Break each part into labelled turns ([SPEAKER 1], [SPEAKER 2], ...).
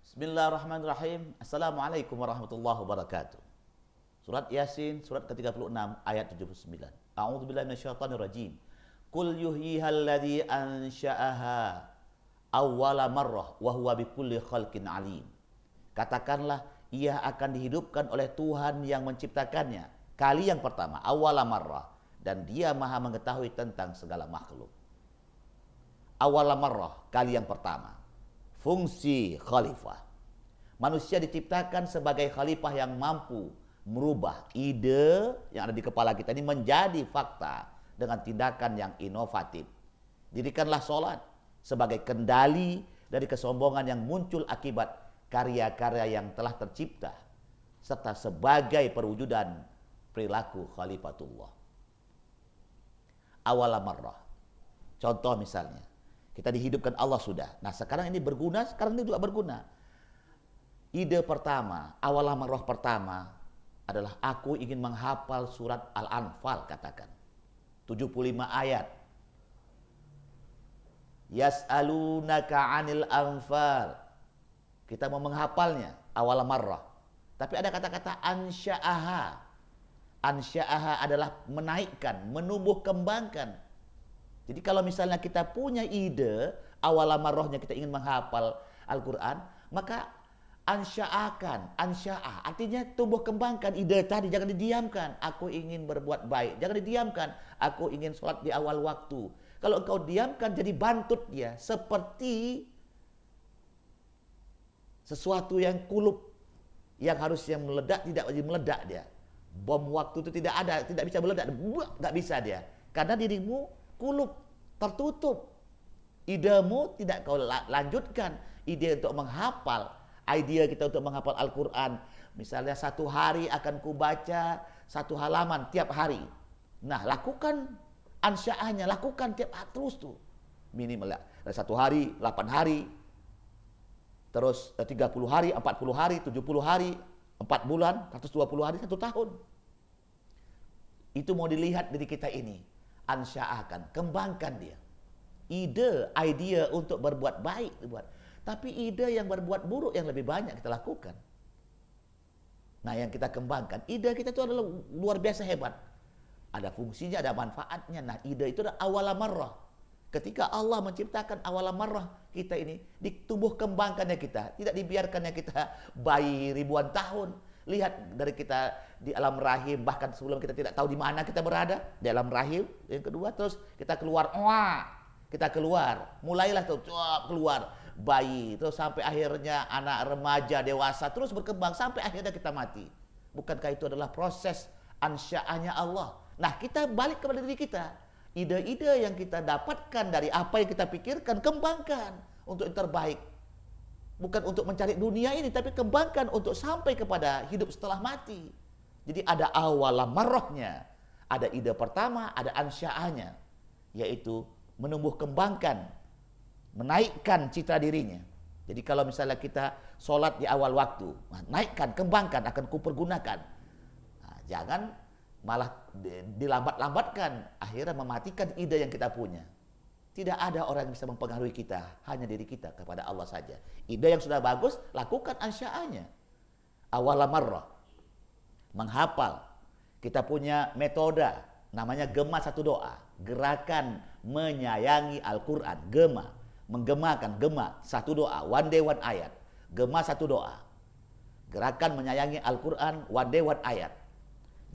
[SPEAKER 1] Bismillahirrahmanirrahim. Assalamualaikum warahmatullahi wabarakatuh. Surat Yasin, surat ke-36 ayat 79. A'udzubillahi minasyaitonirrajim. Qul yuhyihal ladzi ansha'aha awwala marrah wa huwa bikulli khalqin alim. Katakanlah, ia akan dihidupkan oleh Tuhan yang menciptakannya kali yang pertama, awwala marrah, dan dia maha mengetahui tentang segala makhluk. Awwala marrah, kali yang pertama. Fungsi khalifah. Manusia diciptakan sebagai khalifah yang mampu merubah ide yang ada di kepala kita ini menjadi fakta dengan tindakan yang inovatif. Dirikanlah sholat sebagai kendali dari kesombongan yang muncul akibat karya-karya yang telah tercipta, serta sebagai perwujudan perilaku khalifatullah. Awala marrah. Contoh misalnya, kita dihidupkan Allah sudah. Nah sekarang ini berguna, sekarang ini juga berguna. Ide pertama, awal marrah pertama adalah aku ingin menghafal surat Al-Anfal, katakan. 75 ayat. Yas'alunaka 'anil anfal. Kita mau menghafalnya, awal marrah. Tapi ada kata-kata ansya'aha. Ansya'aha adalah menaikkan, menumbuh kembangkan. Jadi kalau misalnya kita punya ide, awal marrahnya kita ingin menghafal Al-Quran, maka ansya'akan, ansya'ah, artinya tumbuh kembangkan ide tadi, jangan didiamkan. Aku ingin berbuat baik, jangan didiamkan. Aku ingin sholat di awal waktu. Kalau engkau diamkan jadi bantut dia, seperti sesuatu yang kulup, yang harusnya meledak tidak jadi meledak dia. Bom waktu itu tidak ada, tidak bisa meledak, nggak bisa dia. Karena dirimu kulup, tertutup. Idemu tidak kau lanjutkan. Ide untuk menghafal, idea kita untuk menghafal Al-Quran. Misalnya satu hari akan kubaca satu halaman tiap hari. Nah lakukan ansya'ahnya, lakukan tiap hari terus tuh. Minimal satu hari, 8 hari. Terus 30 hari, 40 hari, 70 hari, 4 bulan, 120 hari, 1 tahun. Itu mau dilihat dari kita ini. Ansya'ahkan, kembangkan dia. Ide, idea untuk berbuat baik dibuat. Tapi ide yang berbuat buruk yang lebih banyak kita lakukan. Nah yang kita kembangkan, ide kita itu adalah luar biasa hebat. Ada fungsinya, ada manfaatnya. Nah ide itu adalah awal marrah. Ketika Allah menciptakan awal marrah kita ini, ditumbuh kembangkannya kita. Tidak dibiarkannya kita bayi ribuan tahun. Lihat dari kita di alam rahim, bahkan sebelum kita tidak tahu di mana kita berada, di alam rahim. Yang kedua, terus kita keluar, kita keluar, mulailah tuh keluar bayi, terus sampai akhirnya anak remaja, dewasa, terus berkembang sampai akhirnya kita mati. Bukankah itu adalah proses ansya'ahnya Allah? Nah kita balik kepada diri kita. Ide-ide yang kita dapatkan dari apa yang kita pikirkan, kembangkan untuk yang terbaik. Bukan untuk mencari dunia ini, tapi kembangkan untuk sampai kepada hidup setelah mati. Jadi ada awal marrahnya, ada ide pertama, ada ansya'ahnya, yaitu menumbuh kembangkan, menaikkan citra dirinya. Jadi kalau misalnya kita sholat di awal waktu, naikkan, kembangkan, akan kupergunakan. Nah, jangan malah dilambat-lambatkan, akhirnya mematikan ide yang kita punya. Tidak ada orang yang bisa mempengaruhi kita, hanya diri kita kepada Allah saja. Ide yang sudah bagus, lakukan ansya'ahnya. Awal marrah, menghafal. Kita punya metode, namanya gema satu doa. Gerakan menyayangi Al-Quran, gema. Menggemakan, gema satu doa, one day one ayat. Gema satu doa. Gerakan menyayangi Al-Quran, one day one ayat.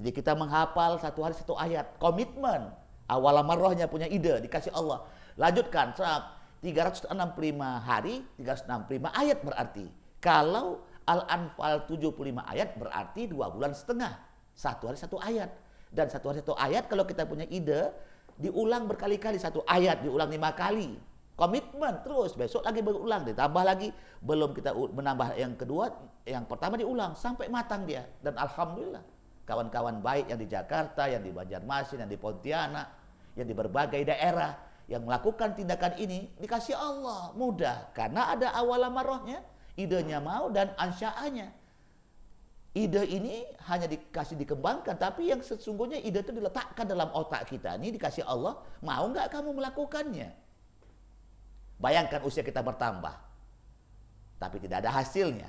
[SPEAKER 1] Jadi kita menghafal satu hari satu ayat, komitmen. Awal marrahnya punya ide, dikasih Allah. Lanjutkan, 365 hari, 365 ayat berarti. Kalau Al-Anfal 75 ayat berarti 2 bulan setengah. Satu hari satu ayat. Dan satu hari satu ayat kalau kita punya ide, diulang berkali-kali. Satu ayat diulang 5 kali. Komitmen terus, besok lagi berulang, ditambah lagi. Belum kita menambah yang kedua, yang pertama diulang sampai matang dia. Dan alhamdulillah, kawan-kawan baik yang di Jakarta, yang di Banjarmasin, yang di Pontianak, yang di berbagai daerah yang melakukan tindakan ini dikasih Allah mudah karena ada awal marrahnya, idenya mau dan ansya'ahnya. Ide ini hanya dikasih dikembangkan, tapi yang sesungguhnya ide itu diletakkan dalam otak kita. Ini dikasih Allah, mau nggak kamu melakukannya? Bayangkan usia kita bertambah. tapi tidak ada hasilnya.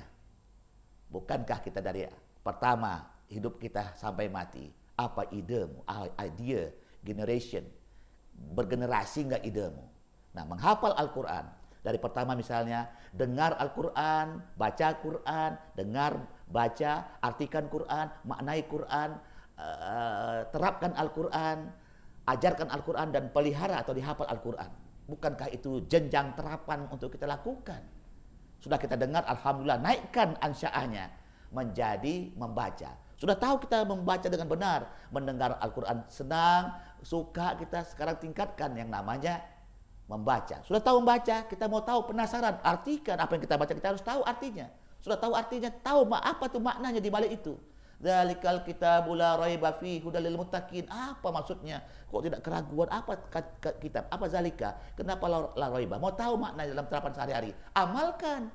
[SPEAKER 1] Bukankah kita dari pertama hidup kita sampai mati, apa idemu, idea, generation, bergenerasi nggak idemu? Nah, menghafal Al-Quran, dari pertama misalnya, dengar Al-Quran, baca Quran, dengar, baca, artikan Quran, maknai Quran, terapkan Al-Quran, ajarkan Al-Quran, dan pelihara atau dihafal Al-Quran. Bukankah itu jenjang terapan untuk kita lakukan? Sudah kita dengar, alhamdulillah, naikkan ansyaahnya menjadi membaca. Sudah tahu kita membaca dengan benar, mendengar Al-Quran senang, suka, kita sekarang tingkatkan yang namanya membaca. Sudah tahu membaca, kita mau tahu, penasaran, artikan apa yang kita baca, kita harus tahu artinya. Sudah tahu artinya, tahu apa tuh maknanya di balik itu. Dzalikal kitabul la raiba fihi hudal lil muttaqin. Apa maksudnya? Kok tidak keraguan? Apa kitab? Apa zalika? Kenapa la raiba? Mau tahu makna dalam terapan sehari-hari? Amalkan.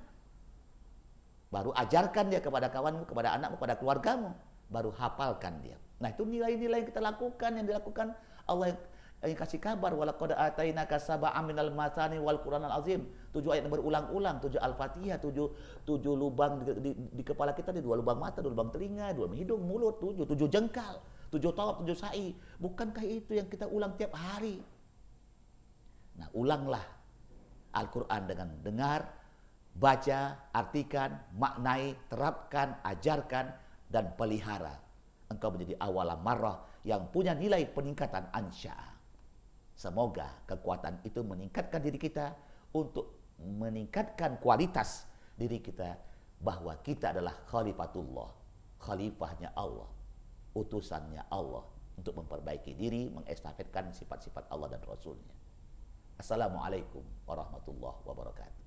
[SPEAKER 1] Baru ajarkan dia kepada kawanmu, kepada anakmu, kepada keluargamu. Baru hafalkan dia. Nah, itu nilai-nilai yang kita lakukan, yang dilakukan Allah yang kasih kabar, walaqad atainaka sab'an minal matsani wal qur'anal azim. 7 ayat yang berulang-ulang, 7 Al-Fatihah, 7 lubang di kepala kita, di 2 lubang mata, 2 lubang telinga, 2 hidung, mulut, 7 jengkal, 7 tawaf, 7 sa'i. Bukankah itu yang kita ulang tiap hari? Nah, ulanglah Al-Quran dengan dengar, baca, artikan, maknai, terapkan, ajarkan, dan pelihara. Engkau menjadi awalan marrah yang punya nilai peningkatan ansya. Semoga kekuatan itu meningkatkan diri kita untuk meningkatkan kualitas diri kita, bahwa kita adalah khalifatullah, khalifahnya Allah, utusannya Allah untuk memperbaiki diri, mengestafetkan sifat-sifat Allah dan Rasulnya. Assalamualaikum warahmatullahi wabarakatuh.